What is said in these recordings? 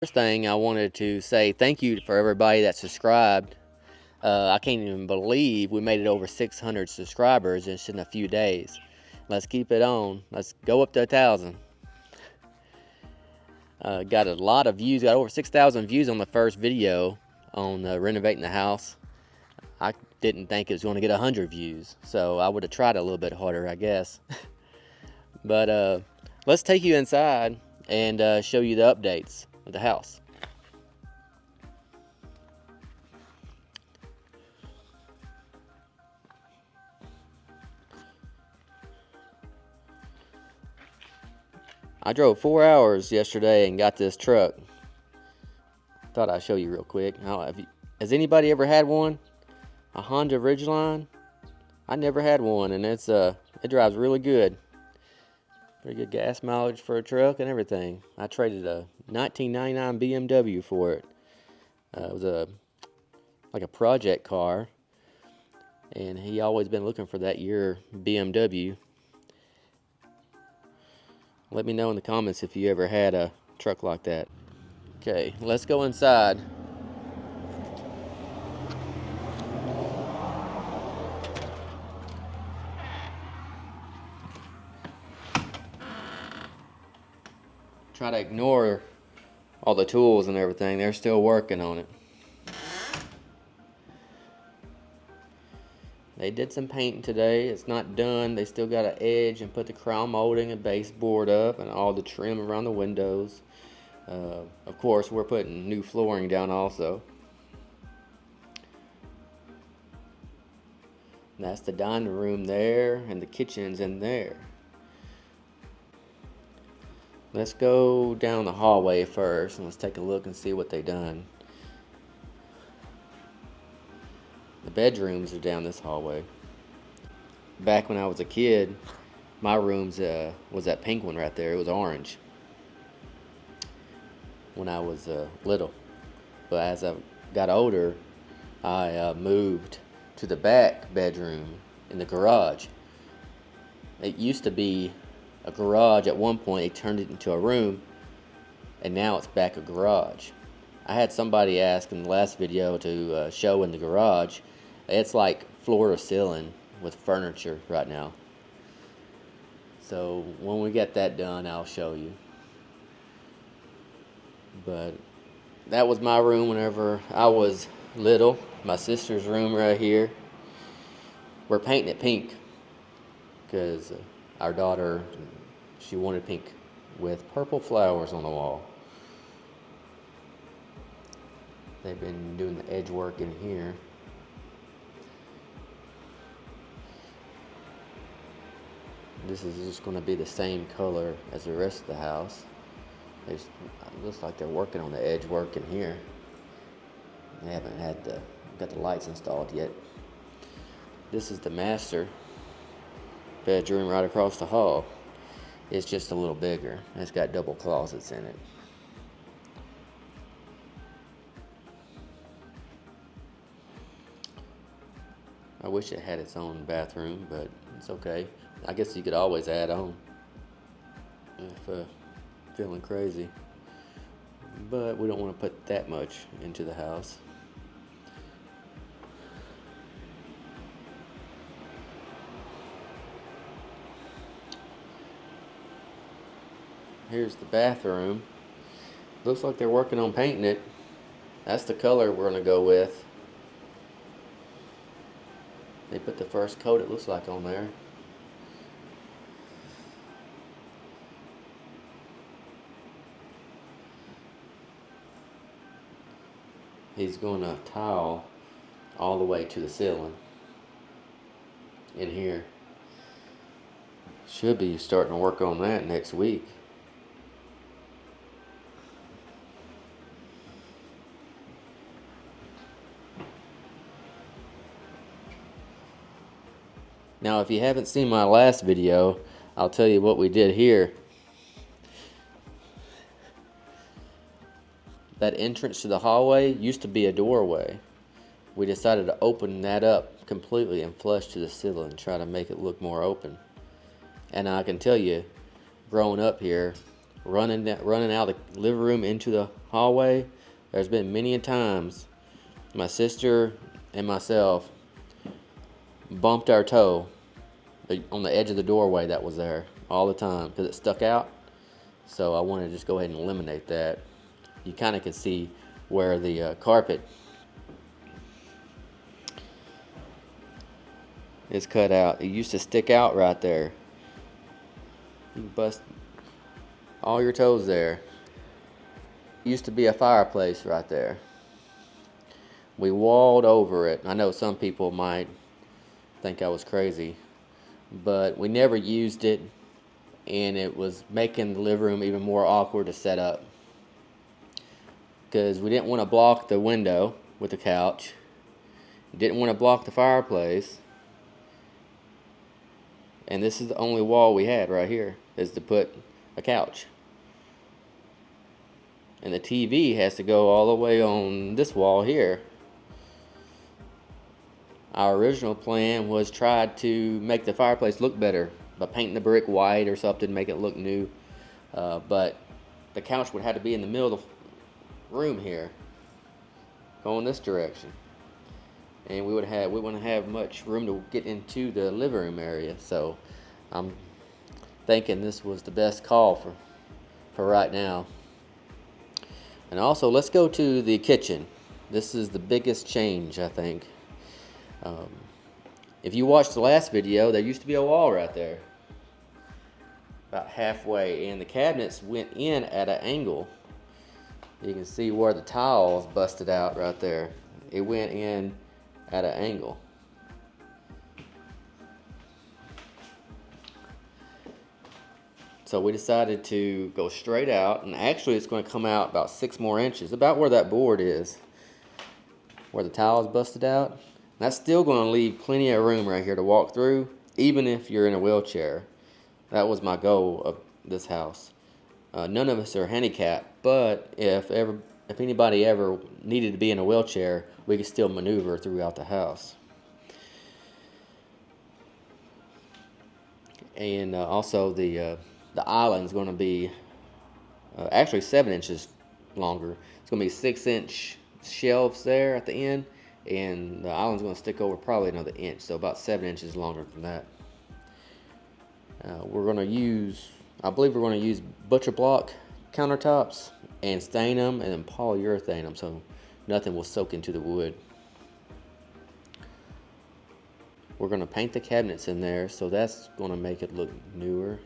First thing I wanted to say thank you for everybody that subscribed. I can't even believe we made it over 600 subscribers just in a few days. Let's keep it on. Let's go up to 1,000. Got a lot of views. Got over 6,000 views on the first video on renovating the house. I didn't think it was going to get 100 views, so I would have tried a little bit harder, I guess. But let's take you inside and show you the updates of the house. I drove 4 hours yesterday and got this truck. Thought I'd show you real quick. Has anybody ever had one? A Honda Ridgeline? I never had one, and it drives really good. Pretty good gas mileage for a truck and everything. I traded a 1999 BMW for it. It was like a project car, and he always been looking for that year BMW. Let me know in the comments if you ever had a truck like that. Okay, let's go inside. Try to ignore all the tools and everything. They're still working on it. They did some painting today. It's not done. They still got an edge and put the crown molding and baseboard up and all the trim around the windows. Of course, we're putting new flooring down also. And that's the dining room there, and the kitchen's in there. Let's go down the hallway first and let's take a look and see what they done. The bedrooms are down this hallway. Back when I was a kid, my rooms was that pink one right there. It was orange when I was little. But as I got older, I moved to the back bedroom in the garage. It used to be a garage at one point. They turned it into a room, and now it's back a garage. I had somebody ask in the last video to show in the garage. It's like floor to ceiling with furniture right now. So when we get that done, I'll show you. But that was my room whenever I was little. My sister's room right here. We're painting it pink because our daughter, she wanted pink with purple flowers on the wall. They've been doing the edge work in here. This is just going to be the same color as the rest of the house. It looks like they're working on the edge work in here. They haven't got the lights installed yet. This is the master bedroom right across the hall. It's just a little bigger. It's got double closets in it. I wish it had its own bathroom, but it's okay. I guess you could always add on if feeling crazy. But we don't want to put that much into the house. Here's the bathroom. Looks like they're working on painting it. That's the color we're going to go with. They put the first coat, it looks like, on there. He's going to tile all the way to the ceiling in here. Should be starting to work on that next week. Now, if you haven't seen my last video, I'll tell you what we did here. That entrance to the hallway used to be a doorway. We decided to open that up completely and flush to the ceiling and try to make it look more open. And I can tell you, growing up here, running out of the living room into the hallway. There's been many a times my sister and myself bumped our toe on the edge of the doorway that was there all the time because it stuck out. So I want to just go ahead and eliminate that. You kind of can see where the carpet is cut out. It used to stick out right there. You can bust all your toes there. Used to be a fireplace right there. We walled over it. I know some people might think I was crazy, but we never used it, and it was making the living room even more awkward to set up because we didn't want to block the window with the couch, didn't want to block the fireplace, and this is the only wall we had right here is to put a couch. And the TV has to go all the way on this wall here. Our original plan was try to make the fireplace look better by painting the brick white or something, make it look new. But the couch would have to be in the middle of the room here, going this direction, and we wouldn't have much room to get into the living room area. So I'm thinking this was the best call for right now. And also, let's go to the kitchen. This is the biggest change, I think. If you watched the last video, there used to be a wall right there, about halfway, and the cabinets went in at an angle. You can see where the tiles busted out right there. It went in at an angle. So we decided to go straight out, and actually it's going to come out about 6 more inches, about where that board is, where the tile is busted out. That's still going to leave plenty of room right here to walk through, even if you're in a wheelchair. That was my goal of this house. None of us are handicapped, but if anybody ever needed to be in a wheelchair, we could still maneuver throughout the house. And also the island is going to be actually 7 inches longer. It's going to be 6-inch shelves there at the end, and the island's going to stick over probably another inch, so about 7 inches longer than that. We're going to use, I believe we're going to use butcher block countertops and stain them and then polyurethane them so nothing will soak into the wood. We're going to paint the cabinets in there, so that's going to make it look newer.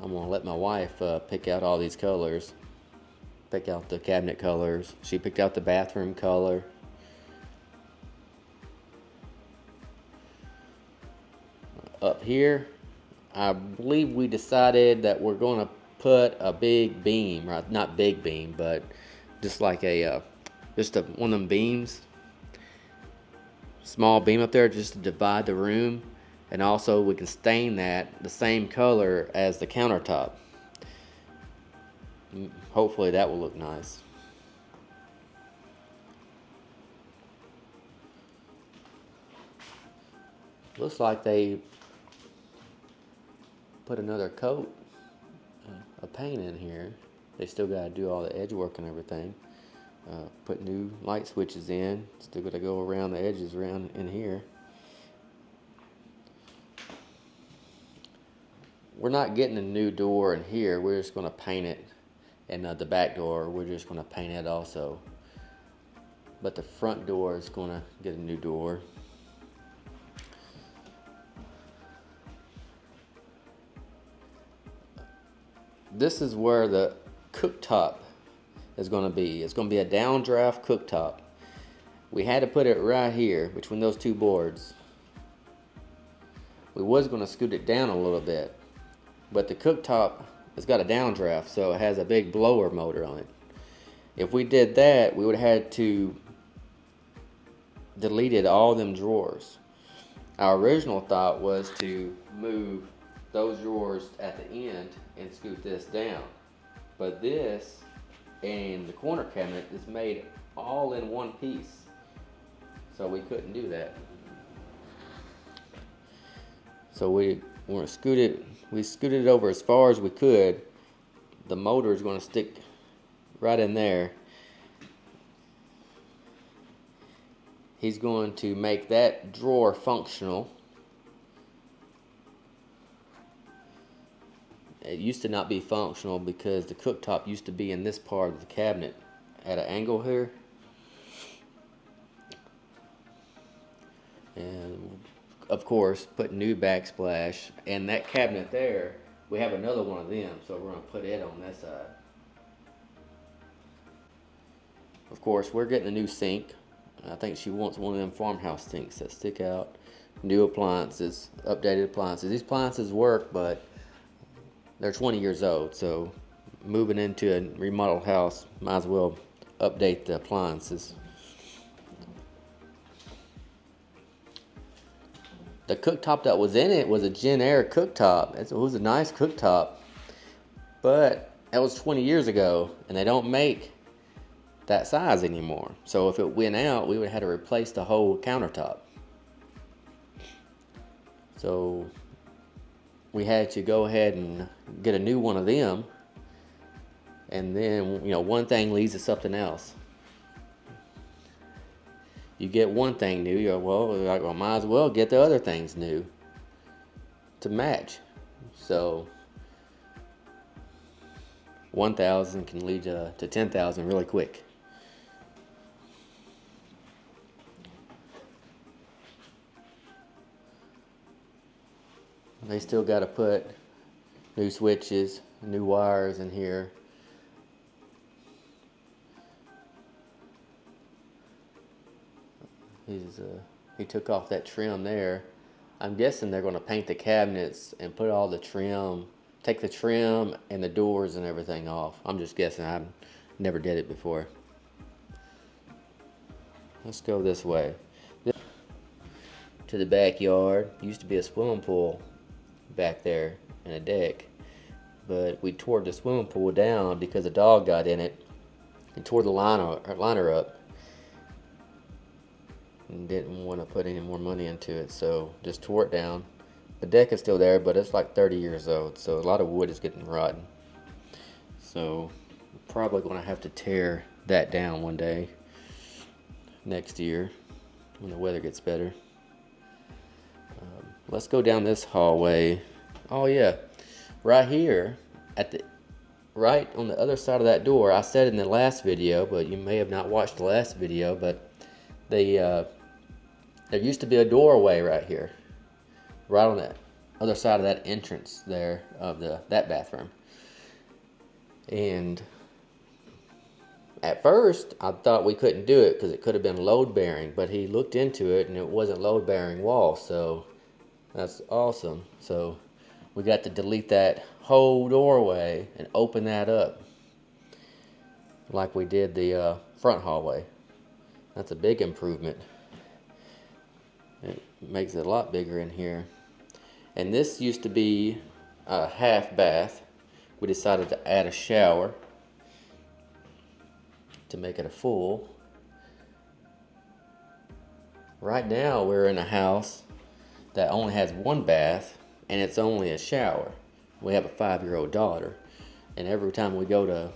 I'm going to let my wife pick out all these colors, pick out the cabinet colors. She picked out the bathroom color. Up here, I believe we decided that we're going to put a big beam, right? Not big beam, but just like one of them beams, small beam up there, just to divide the room. And also we can stain that the same color as the countertop. Hopefully that will look nice. Looks like they put another coat of paint in here. They still got to do all the edge work and everything. Put new light switches in. Still got to go around the edges around in here. We're not getting a new door in here. We're just going to paint it. And the back door, we're just going to paint it also. But the front door is going to get a new door. This is where the cooktop is going to be. It's going to be a downdraft cooktop. We had to put it right here between those two boards. We was going to scoot it down a little bit, but the cooktop has got a downdraft, so it has a big blower motor on it. If we did that, we would have had to deleted all them drawers. Our original thought was to move those drawers at the end and scoot this down, but this and the corner cabinet is made all in one piece, so we couldn't do that. So we scooted it over as far as we could, the motor is going to stick right in there. He's going to make that drawer functional. It used to not be functional because the cooktop used to be in this part of the cabinet at an angle here. And of course, put new backsplash. And that cabinet there, we have another one of them, so we're going to put it on that side. Of course, we're getting a new sink. I think she wants one of them farmhouse sinks that stick out. New appliances, updated appliances. These appliances work, but they're 20 years old, so moving into a remodeled house, might as well update the appliances. The cooktop that was in it was a Gen Air cooktop. It was a nice cooktop, but that was 20 years ago, and they don't make that size anymore. So if it went out, we would have had to replace the whole countertop. So we had to go ahead and get a new one of them, and then, you know, one thing leads to something else. You get one thing new, you're like, well, might as well get the other things new to match. So 1,000 can lead to 10,000 really quick. They still got to put new switches, new wires in here. He took off that trim there. I'm guessing they're going to paint the cabinets and put all the trim, take the trim and the doors and everything off. I'm just guessing. I've never did it before. Let's go this way. To the backyard. Used to be a swimming pool back there and a deck, but we tore the swimming pool down because a dog got in it and tore the liner up, and didn't want to put any more money into it, so just tore it down. The deck is still there, but it's like 30 years old, so a lot of wood is getting rotten. So we're probably going to have to tear that down one day next year when the weather gets better. Let's go down this hallway. Oh yeah, right here right on the other side of that door. I said in the last video, but you may have not watched the last video, but there used to be a doorway right here, right on that other side of that entrance there of that bathroom. And at first I thought we couldn't do it because it could have been load bearing, but he looked into it and it wasn't load bearing wall, so that's awesome. So we got to delete that whole doorway and open that up like we did the front hallway. That's a big improvement. It makes it a lot bigger in here. And this used to be a half bath. We decided to add a shower to make it a full. Right now we're in a house that only has one bath and it's only a shower. We have a 5-year-old daughter, and every time we go to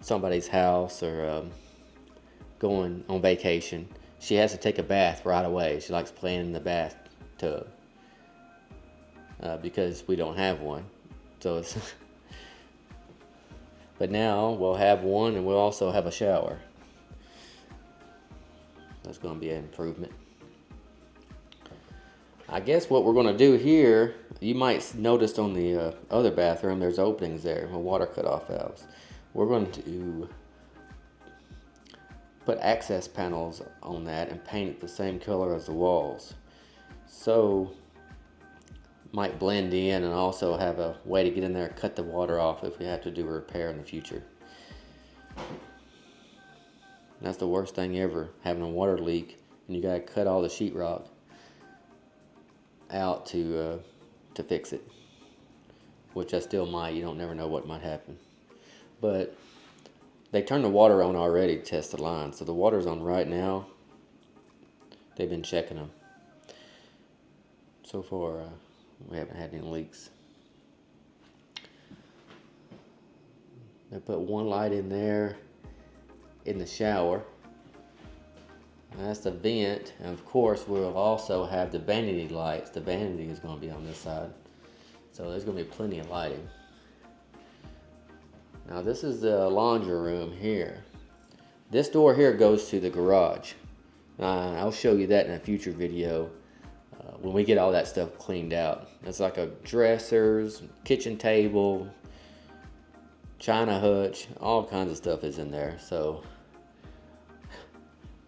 somebody's house or going on vacation, she has to take a bath right away. She likes playing in the bathtub because we don't have one. So it's but now we'll have one, and we'll also have a shower. That's going to be an improvement. I guess what we're going to do here, you might notice on the other bathroom, there's openings there, water cutoff valves. We're going to put access panels on that and paint it the same color as the walls. So, might blend in and also have a way to get in there and cut the water off if we have to do a repair in the future. That's the worst thing ever, having a water leak and you got to cut all the sheetrock out to fix it, which I still might. You don't never know what might happen. But they turned the water on already to test the line, so the water's on right now. They've been checking them. So far, we haven't had any leaks. They put one light in there in the shower. And that's the vent, and of course we'll also have the vanity lights. The vanity is going to be on this side, so there's going to be plenty of lighting. Now this is the laundry room here. This door here goes to the garage. I'll show you that in a future video when we get all that stuff cleaned out. It's like a dressers, kitchen table, china hutch, all kinds of stuff is in there. So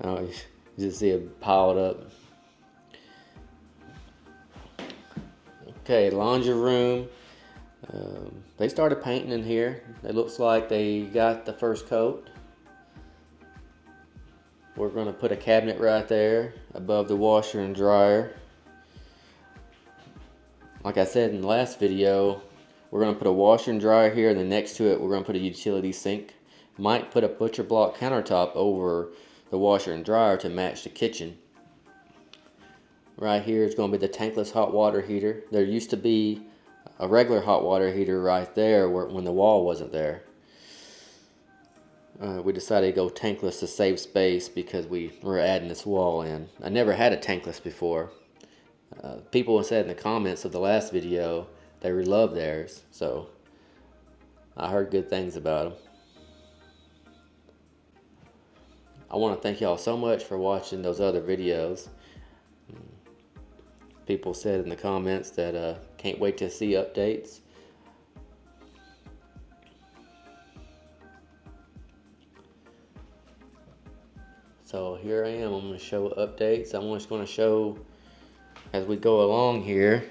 you just see it piled up. Okay, laundry room. They started painting in here. It looks like they got the first coat. We're going to put a cabinet right there above the washer and dryer. Like I said in the last video, we're going to put a washer and dryer here, and then next to it we're going to put a utility sink. Might put a butcher block countertop over the washer and dryer to match the kitchen. Right here is going to be the tankless hot water heater. There used to be a regular hot water heater right there when the wall wasn't there. We decided to go tankless to save space because we were adding this wall in. I never had a tankless before. People said in the comments of the last video they really loved theirs, so I heard good things about them. I want to thank y'all so much for watching those other videos. People said in the comments that can't wait to see updates. So here I am. I'm going to show updates. I'm just going to show as we go along here.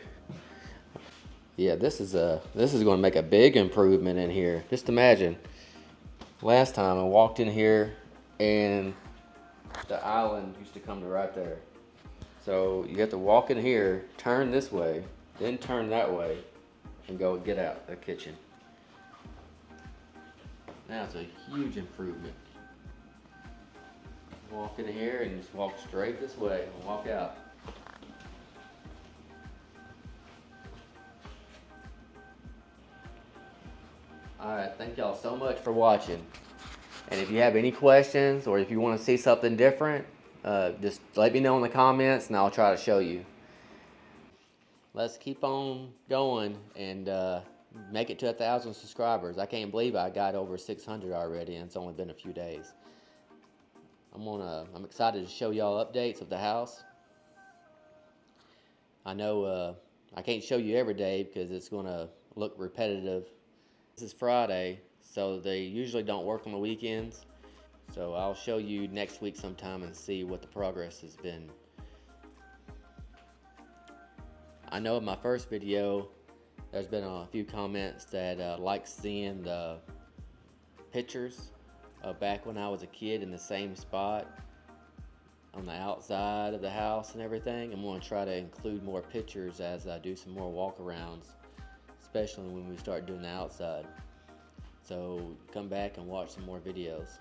Yeah, this is going to make a big improvement in here. Just imagine, last time I walked in here and the island used to come to right there. So you have to walk in here, turn this way, then turn that way, and go get out the kitchen. Now it's a huge improvement. Walk in here and just walk straight this way and walk out. Alright, thank y'all so much for watching. And if you have any questions or if you want to see something different, just let me know in the comments and I'll try to show you. Let's keep on going and make it to 1,000 subscribers. I can't believe I got over 600 already and it's only been a few days. I'm excited to show y'all updates of the house. I know I can't show you every day because it's going to look repetitive. This is Friday, so they usually don't work on the weekends. So I'll show you next week sometime and see what the progress has been. I know in my first video, there's been a few comments that like seeing the pictures of back when I was a kid in the same spot on the outside of the house and everything. I'm going to try to include more pictures as I do some more walk-arounds, especially when we start doing the outside. So come back and watch some more videos.